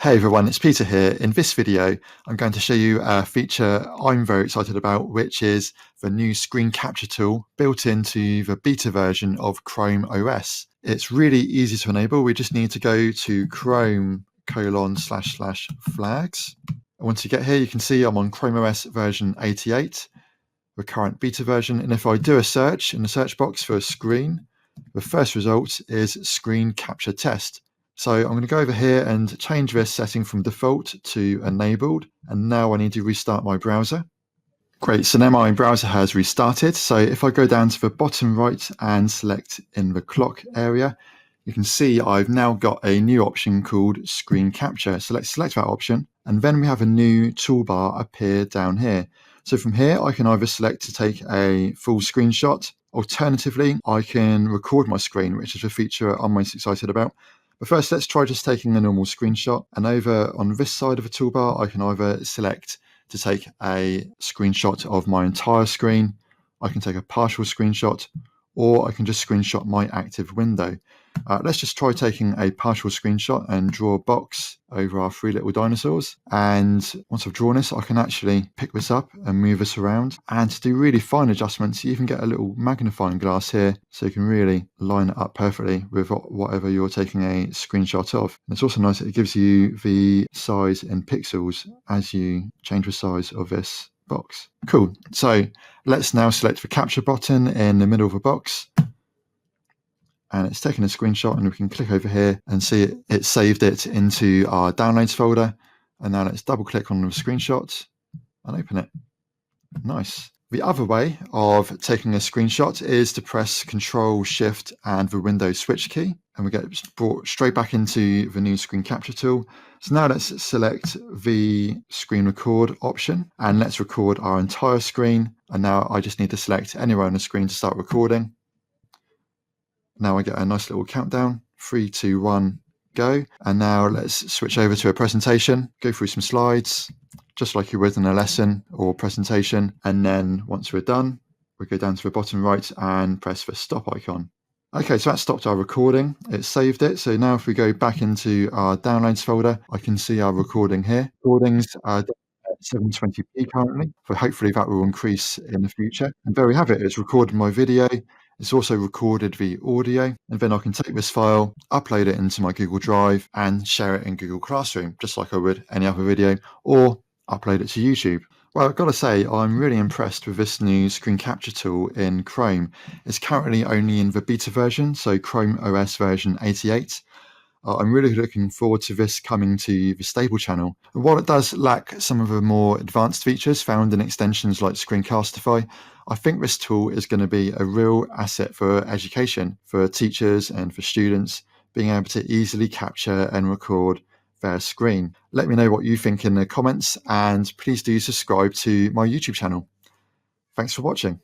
Hey everyone, it's Peter here. In this video, I'm going to show you a feature I'm very excited about, which is the new screen capture tool built into the beta version of Chrome OS. It's really easy to enable. We just need to go to Chrome://flags. Once you get here, you can see I'm on Chrome OS version 88, the current beta version. And if I do a search in the search box for a screen, the first result is screen capture test. So I'm going to go over here and change this setting from default to enabled. And now I need to restart my browser. Great, so now my browser has restarted. So if I go down to the bottom right and select in the clock area, you can see I've now got a new option called screen capture. So let's select that option. And then we have a new toolbar appear down here. So from here, I can either select to take a full screenshot. Alternatively, I can record my screen, which is a feature I'm most excited about. But first, let's try just taking a normal screenshot. And over on this side of the toolbar, I can either select to take a screenshot of my entire screen, I can take a partial screenshot, or I can just screenshot my active window. Let's just try taking a partial screenshot and draw a box over our three little dinosaurs. And once I've drawn this, I can actually pick this up and move this around. And to do really fine adjustments, you even get a little magnifying glass here, so you can really line it up perfectly with whatever you're taking a screenshot of. And it's also nice that it gives you the size in pixels as you change the size of this box. Cool. So let's now select the capture button in the middle of the box. And it's taken a screenshot, and we can click over here and see it saved it into our downloads folder. And now let's double click on the screenshot and open it. Nice. The other way of taking a screenshot is to press Control, Shift, and the Windows switch key, and we get brought straight back into the new screen capture tool. So now let's select the screen record option, and let's record our entire screen. And now I just need to select anywhere on the screen to start recording. Now I get a nice little countdown, 3, 2, 1, go. And now let's switch over to a presentation, go through some slides, just like you would in a lesson or presentation. And then once we're done, we go down to the bottom right and press the stop icon. Okay, so that stopped our recording. It saved it. So now if we go back into our downloads folder, I can see our recording here. Recordings are at 720p currently, so hopefully that will increase in the future. And there we have it. It's recorded my video. It's also recorded the audio, and then I can take this file, upload it into my Google Drive, and share it in Google Classroom, just like I would any other video, or upload it to YouTube. Well, I've got to say, I'm really impressed with this new screen capture tool in Chrome. It's currently only in the beta version, so Chrome OS version 88. I'm really looking forward to this coming to the stable channel. While it does lack some of the more advanced features found in extensions like Screencastify, I think this tool is going to be a real asset for education, for teachers and for students, being able to easily capture and record their screen. Let me know what you think in the comments, and please do subscribe to my YouTube channel. Thanks for watching.